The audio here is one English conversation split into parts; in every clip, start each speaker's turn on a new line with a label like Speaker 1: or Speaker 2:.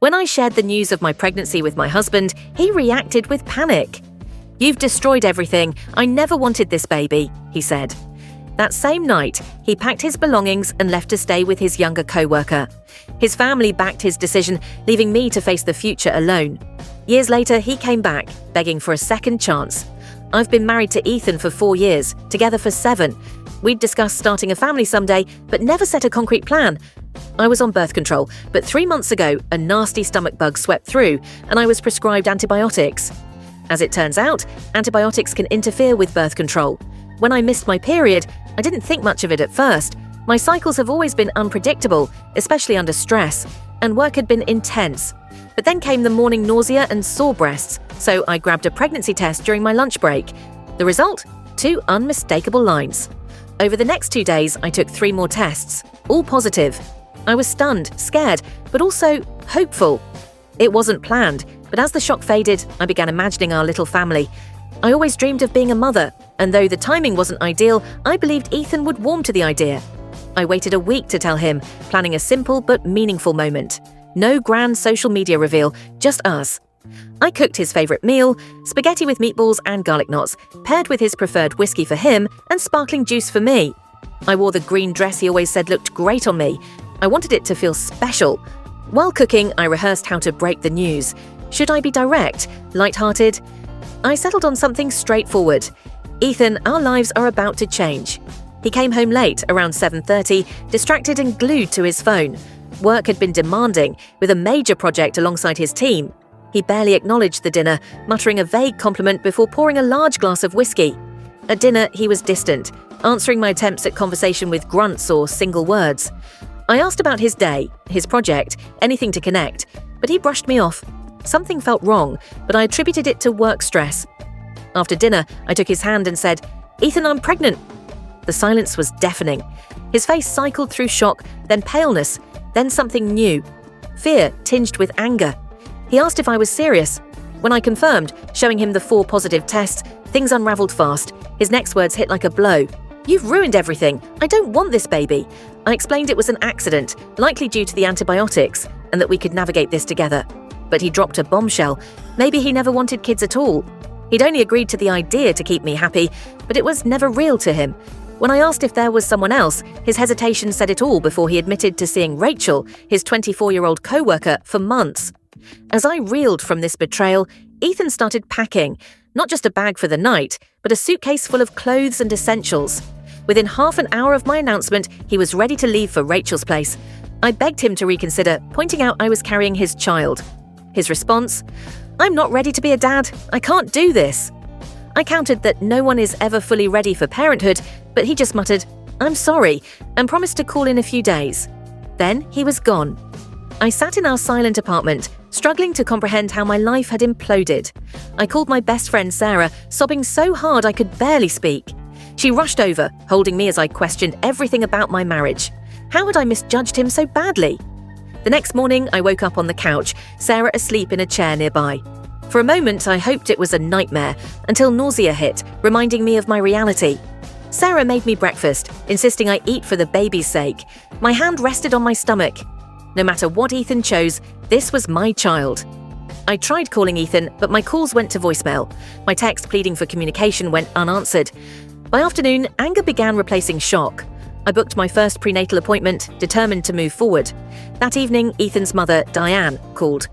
Speaker 1: When I shared the news of my pregnancy with my husband, he reacted with panic. "You've destroyed everything. I never wanted this baby," he said. That same night, he packed his belongings and left to stay with his younger coworker. His family backed his decision, leaving me to face the future alone. Years later, he came back, begging for a second chance. I've been married to Ethan for 4 years, together for 7. We'd discussed starting a family someday, but never set a concrete plan. I was on birth control, but 3 months ago, a nasty stomach bug swept through, and I was prescribed antibiotics. As it turns out, antibiotics can interfere with birth control. When I missed my period, I didn't think much of it at first. My cycles have always been unpredictable, especially under stress, and work had been intense. But then came the morning nausea and sore breasts, so I grabbed a pregnancy test during my lunch break. The result? 2 unmistakable lines. Over the next 2 days, I took 3 more tests, all positive. I was stunned, scared, but also hopeful. It wasn't planned, but as the shock faded, I began imagining our little family. I always dreamed of being a mother, and though the timing wasn't ideal, I believed Ethan would warm to the idea. I waited a week to tell him, planning a simple but meaningful moment. No grand social media reveal, just us. I cooked his favourite meal, spaghetti with meatballs and garlic knots, paired with his preferred whiskey for him and sparkling juice for me. I wore the green dress he always said looked great on me. I wanted it to feel special. While cooking, I rehearsed how to break the news. Should I be direct? Light-hearted? I settled on something straightforward. "Ethan, our lives are about to change." He came home late, around 7:30, distracted and glued to his phone. Work had been demanding, with a major project alongside his team. He barely acknowledged the dinner, muttering a vague compliment before pouring a large glass of whiskey. At dinner, he was distant, answering my attempts at conversation with grunts or single words. I asked about his day, his project, anything to connect, but he brushed me off. Something felt wrong, but I attributed it to work stress. After dinner, I took his hand and said, "Ethan, I'm pregnant." The silence was deafening. His face cycled through shock, then paleness, then something new. Fear tinged with anger. He asked if I was serious. When I confirmed, showing him the 4 positive tests, things unraveled fast. His next words hit like a blow. "You've ruined everything. I don't want this baby." I explained it was an accident, likely due to the antibiotics, and that we could navigate this together. But he dropped a bombshell. Maybe he never wanted kids at all. He'd only agreed to the idea to keep me happy, but it was never real to him. When I asked if there was someone else, his hesitation said it all before he admitted to seeing Rachel, his 24-year-old coworker, for months. As I reeled from this betrayal, Ethan started packing, not just a bag for the night, but a suitcase full of clothes and essentials. Within half an hour of my announcement, he was ready to leave for Rachel's place. I begged him to reconsider, pointing out I was carrying his child. His response? "I'm not ready to be a dad. I can't do this." I countered that no one is ever fully ready for parenthood, but he just muttered, "I'm sorry," and promised to call in a few days. Then he was gone. I sat in our silent apartment, struggling to comprehend how my life had imploded. I called my best friend Sarah, sobbing so hard I could barely speak. She rushed over, holding me as I questioned everything about my marriage. How had I misjudged him so badly? The next morning, I woke up on the couch, Sarah asleep in a chair nearby. For a moment, I hoped it was a nightmare, until nausea hit, reminding me of my reality. Sarah made me breakfast, insisting I eat for the baby's sake. My hand rested on my stomach. No matter what Ethan chose, this was my child. I tried calling Ethan, but my calls went to voicemail. My text pleading for communication went unanswered. By afternoon, anger began replacing shock. I booked my first prenatal appointment, determined to move forward. That evening, Ethan's mother, Diane, called.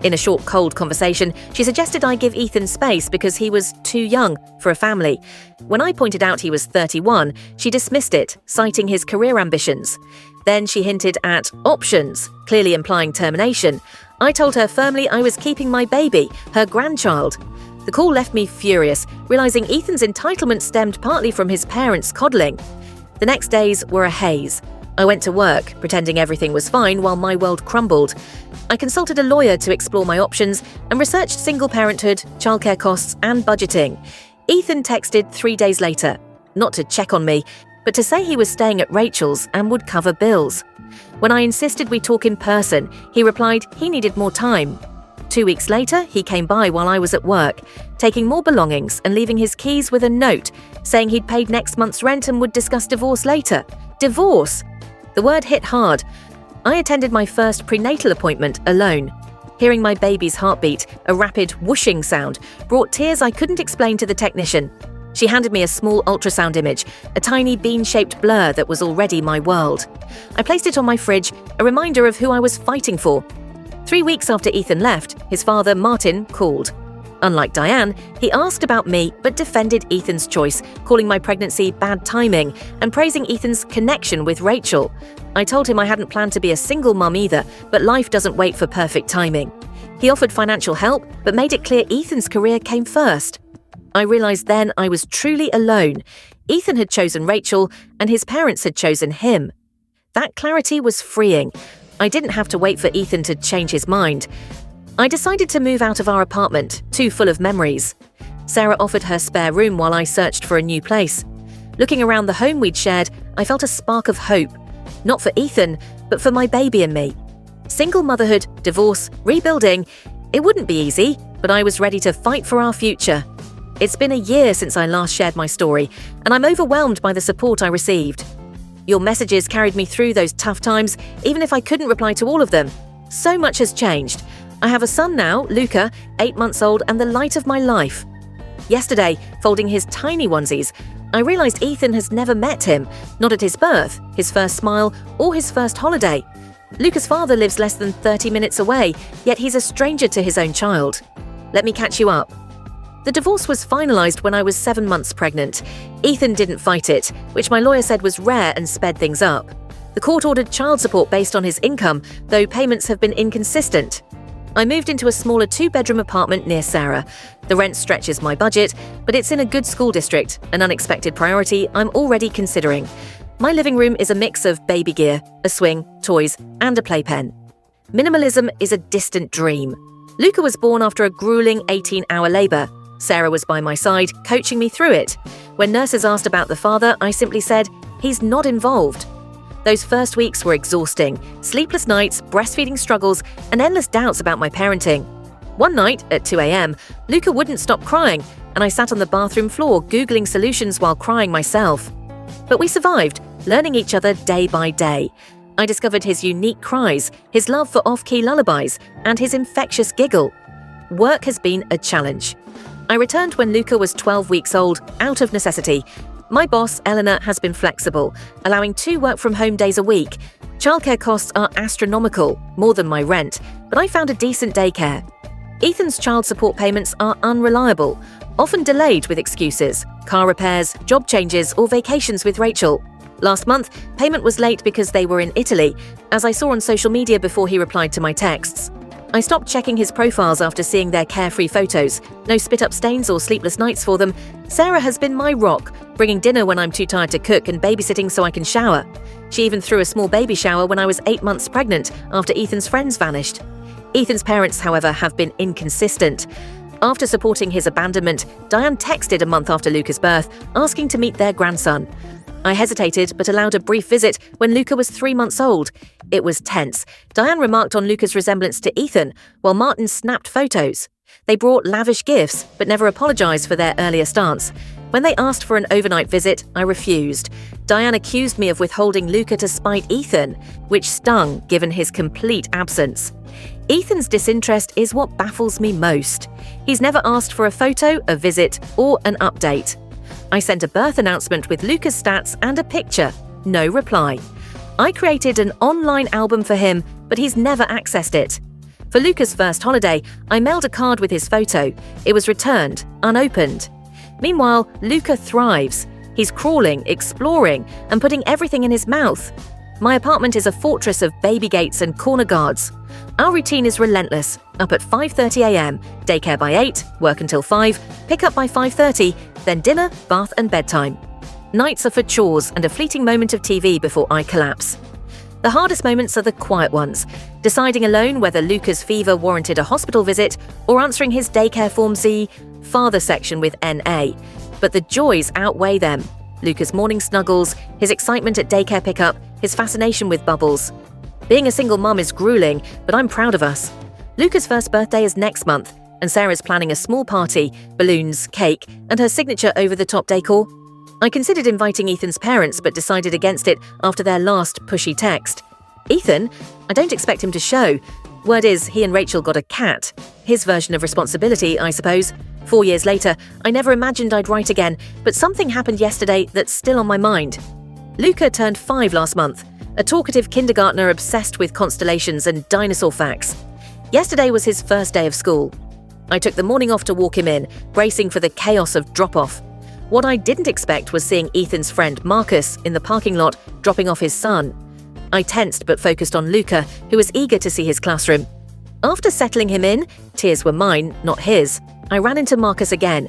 Speaker 1: In a short, cold conversation, she suggested I give Ethan space because he was too young for a family. When I pointed out he was 31, she dismissed it, citing his career ambitions. Then she hinted at options, clearly implying termination. I told her firmly I was keeping my baby, her grandchild. The call left me furious, realizing Ethan's entitlement stemmed partly from his parents' coddling. The next days were a haze. I went to work, pretending everything was fine while my world crumbled. I consulted a lawyer to explore my options and researched single parenthood, childcare costs, and budgeting. Ethan texted 3 days later, not to check on me, but to say he was staying at Rachel's and would cover bills. When I insisted we talk in person, he replied he needed more time. 2 weeks later, he came by while I was at work, taking more belongings and leaving his keys with a note, saying he'd paid next month's rent and would discuss divorce later. Divorce! The word hit hard. I attended my first prenatal appointment alone. Hearing my baby's heartbeat, a rapid whooshing sound, brought tears I couldn't explain to the technician. She handed me a small ultrasound image, a tiny bean-shaped blur that was already my world. I placed it on my fridge, a reminder of who I was fighting for. 3 weeks after Ethan left, his father, Martin, called. Unlike Diane, he asked about me but defended Ethan's choice, calling my pregnancy bad timing and praising Ethan's connection with Rachel. I told him I hadn't planned to be a single mum either, but life doesn't wait for perfect timing. He offered financial help but made it clear Ethan's career came first. I realized then I was truly alone. Ethan had chosen Rachel and his parents had chosen him. That clarity was freeing. I didn't have to wait for Ethan to change his mind. I decided to move out of our apartment, too full of memories. Sarah offered her spare room while I searched for a new place. Looking around the home we'd shared, I felt a spark of hope. Not for Ethan, but for my baby and me. Single motherhood, divorce, rebuilding, it wouldn't be easy, but I was ready to fight for our future. It's been a year since I last shared my story, and I'm overwhelmed by the support I received. Your messages carried me through those tough times, even if I couldn't reply to all of them. So much has changed. I have a son now, Luca, 8 months old, and the light of my life. Yesterday, folding his tiny onesies, I realized Ethan has never met him, not at his birth, his first smile, or his first holiday. Luca's father lives less than 30 minutes away, yet he's a stranger to his own child. Let me catch you up. The divorce was finalized when I was 7 months pregnant. Ethan didn't fight it, which my lawyer said was rare and sped things up. The court ordered child support based on his income, though payments have been inconsistent. I moved into a smaller 2-bedroom apartment near Sarah. The rent stretches my budget, but it's in a good school district, an unexpected priority I'm already considering. My living room is a mix of baby gear, a swing, toys, and a playpen. Minimalism is a distant dream. Luca was born after a grueling 18-hour labor. Sarah was by my side, coaching me through it. When nurses asked about the father, I simply said, "He's not involved." Those first weeks were exhausting. Sleepless nights, breastfeeding struggles, and endless doubts about my parenting. One night, at 2 a.m., Luca wouldn't stop crying, and I sat on the bathroom floor Googling solutions while crying myself. But we survived, learning each other day by day. I discovered his unique cries, his love for off-key lullabies, and his infectious giggle. Work has been a challenge. I returned when Luca was 12 weeks old, out of necessity. My boss, Eleanor, has been flexible, allowing 2 work-from-home days a week. Childcare costs are astronomical, more than my rent, but I found a decent daycare. Ethan's child support payments are unreliable, often delayed with excuses, car repairs, job changes, or vacations with Rachel. Last month, payment was late because they were in Italy, as I saw on social media before he replied to my texts. I stopped checking his profiles after seeing their carefree photos. No spit-up stains or sleepless nights for them. Sarah has been my rock, bringing dinner when I'm too tired to cook and babysitting so I can shower. She even threw a small baby shower when I was 8 months pregnant after Ethan's friends vanished. Ethan's parents, however, have been inconsistent. After supporting his abandonment, Diane texted a month after Luca's birth, asking to meet their grandson. I hesitated but allowed a brief visit when Luca was 3 months old. It was tense. Diane remarked on Luca's resemblance to Ethan, while Martin snapped photos. They brought lavish gifts, but never apologized for their earlier stance. When they asked for an overnight visit, I refused. Diane accused me of withholding Luca to spite Ethan, which stung given his complete absence. Ethan's disinterest is what baffles me most. He's never asked for a photo, a visit, or an update. I sent a birth announcement with Luca's stats and a picture. No reply. I created an online album for him, but he's never accessed it. For Luca's first holiday, I mailed a card with his photo. It was returned, unopened. Meanwhile, Luca thrives. He's crawling, exploring, and putting everything in his mouth. My apartment is a fortress of baby gates and corner guards. Our routine is relentless. Up at 5:30 a.m., daycare by 8, work until 5, pick up by 5:30, then dinner, bath and bedtime. Nights are for chores and a fleeting moment of TV before I collapse. The hardest moments are the quiet ones, deciding alone whether Luca's fever warranted a hospital visit or answering his daycare Form Z father section with NA. But the joys outweigh them. Luca's morning snuggles, his excitement at daycare pickup, his fascination with Bubbles. Being a single mum is grueling, but I'm proud of us. Luca's first birthday is next month, and Sarah's planning a small party, balloons, cake, and her signature over-the-top decor. I considered inviting Ethan's parents but decided against it after their last pushy text. Ethan? I don't expect him to show. Word is, he and Rachel got a cat. His version of responsibility, I suppose. 4 years later, I never imagined I'd write again, but something happened yesterday that's still on my mind. Luca turned 5 last month, a talkative kindergartner obsessed with constellations and dinosaur facts. Yesterday was his first day of school. I took the morning off to walk him in, bracing for the chaos of drop-off. What I didn't expect was seeing Ethan's friend Marcus in the parking lot dropping off his son. I tensed but focused on Luca, who was eager to see his classroom. After settling him in, tears were mine, not his, I ran into Marcus again.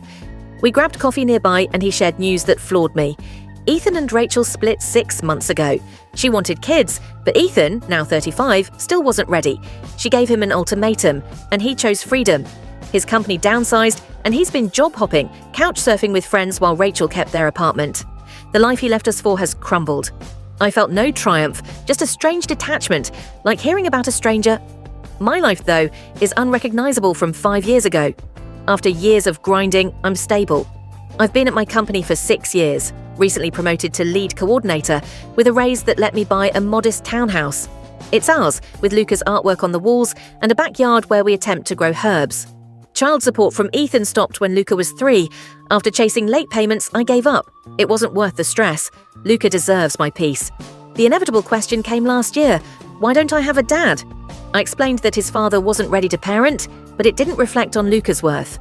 Speaker 1: We grabbed coffee nearby and he shared news that floored me. Ethan and Rachel split 6 months ago. She wanted kids, but Ethan, now 35, still wasn't ready. She gave him an ultimatum, and he chose freedom. His company downsized, and he's been job hopping, couch surfing with friends while Rachel kept their apartment. The life he left us for has crumbled. I felt no triumph, just a strange detachment, like hearing about a stranger. My life, though, is unrecognizable from 5 years ago. After years of grinding, I'm stable. I've been at my company for 6 years, recently promoted to lead coordinator, with a raise that let me buy a modest townhouse. It's ours, with Luca's artwork on the walls and a backyard where we attempt to grow herbs. Child support from Ethan stopped when Luca was 3. After chasing late payments, I gave up. It wasn't worth the stress. Luca deserves my peace. The inevitable question came last year. Why don't I have a dad? I explained that his father wasn't ready to parent, but it didn't reflect on Luca's worth.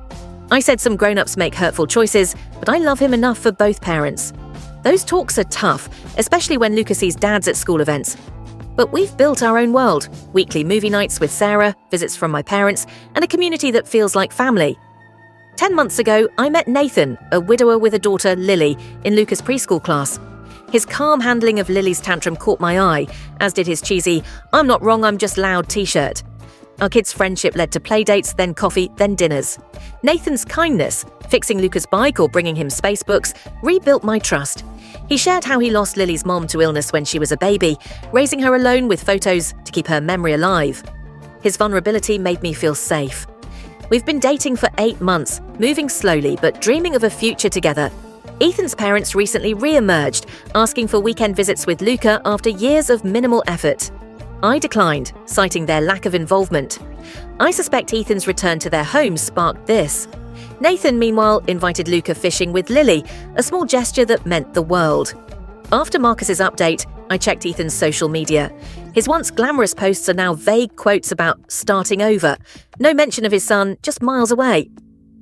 Speaker 1: I said some grown-ups make hurtful choices, but I love him enough for both parents. Those talks are tough, especially when Luca sees dads at school events. But we've built our own world, weekly movie nights with Sarah, visits from my parents, and a community that feels like family. 10 months ago, I met Nathan, a widower with a daughter, Lily, in Luca's preschool class. His calm handling of Lily's tantrum caught my eye, as did his cheesy, "I'm not wrong, I'm just loud" t-shirt. Our kids' friendship led to playdates, then coffee, then dinners. Nathan's kindness, fixing Luca's bike or bringing him space books, rebuilt my trust. He shared how he lost Lily's mom to illness when she was a baby, raising her alone with photos to keep her memory alive. His vulnerability made me feel safe. We've been dating for 8 months, moving slowly but dreaming of a future together. Ethan's parents recently re-emerged, asking for weekend visits with Luca after years of minimal effort. I declined, citing their lack of involvement. I suspect Ethan's return to their home sparked this. Nathan, meanwhile, invited Luca fishing with Lily, a small gesture that meant the world. After Marcus's update, I checked Ethan's social media. His once glamorous posts are now vague quotes about starting over. No mention of his son, just miles away.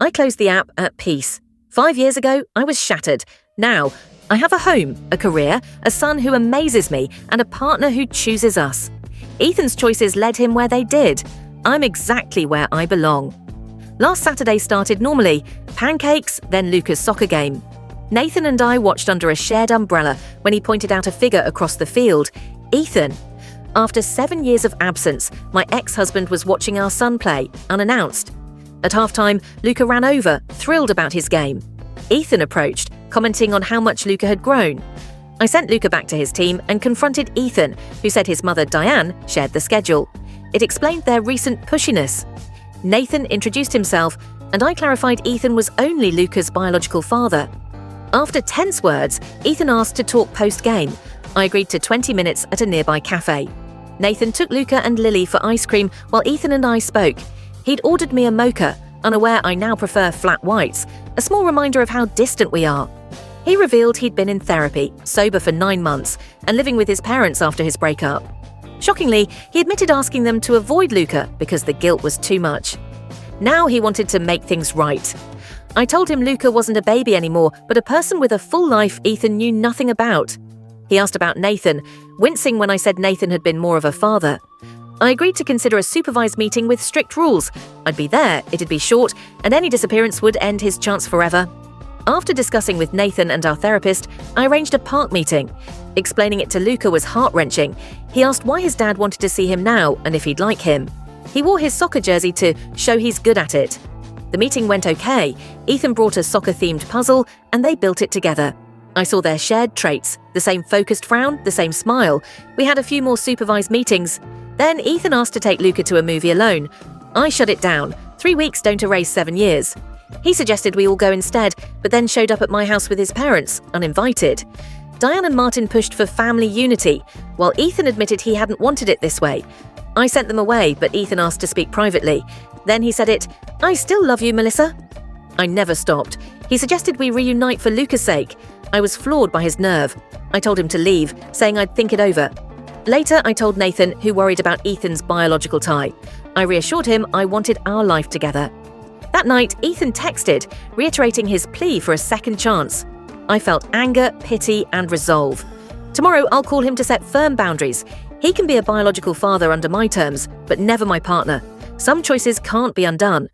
Speaker 1: I closed the app at peace. 5 years ago, I was shattered. Now, I have a home, a career, a son who amazes me, and a partner who chooses us. Ethan's choices led him where they did. I'm exactly where I belong. Last Saturday started normally, pancakes, then Luca's soccer game. Nathan and I watched under a shared umbrella when he pointed out a figure across the field, Ethan. After 7 years of absence, my ex-husband was watching our son play, unannounced. At halftime, Luca ran over, thrilled about his game. Ethan approached, commenting on how much Luca had grown. I sent Luca back to his team and confronted Ethan, who said his mother, Diane, shared the schedule. It explained their recent pushiness. Nathan introduced himself, and I clarified Ethan was only Luca's biological father. After tense words, Ethan asked to talk post-game. I agreed to 20 minutes at a nearby cafe. Nathan took Luca and Lily for ice cream while Ethan and I spoke. He'd ordered me a mocha, unaware I now prefer flat whites, a small reminder of how distant we are. He revealed he'd been in therapy, sober for 9 months, and living with his parents after his breakup. Shockingly, he admitted asking them to avoid Luca because the guilt was too much. Now he wanted to make things right. I told him Luca wasn't a baby anymore, but a person with a full life Ethan knew nothing about. He asked about Nathan, wincing when I said Nathan had been more of a father. I agreed to consider a supervised meeting with strict rules. I'd be there, it'd be short, and any disappearance would end his chance forever. After discussing with Nathan and our therapist, I arranged a park meeting. Explaining it to Luca was heart-wrenching. He asked why his dad wanted to see him now and if he'd like him. He wore his soccer jersey to show he's good at it. The meeting went okay. Ethan brought a soccer-themed puzzle, and they built it together. I saw their shared traits, the same focused frown, the same smile. We had a few more supervised meetings. Then Ethan asked to take Luca to a movie alone. I shut it down. 3 weeks don't erase 7 years. He suggested we all go instead, but then showed up at my house with his parents, uninvited. Diane and Martin pushed for family unity, while Ethan admitted he hadn't wanted it this way. I sent them away, but Ethan asked to speak privately. Then he said it, "I still love you, Melissa." I never stopped. He suggested we reunite for Luca's sake. I was floored by his nerve. I told him to leave, saying I'd think it over. Later, I told Nathan, who worried about Ethan's biological tie. I reassured him I wanted our life together. That night, Ethan texted, reiterating his plea for a second chance. I felt anger, pity, and resolve. Tomorrow, I'll call him to set firm boundaries. He can be a biological father under my terms, but never my partner. Some choices can't be undone.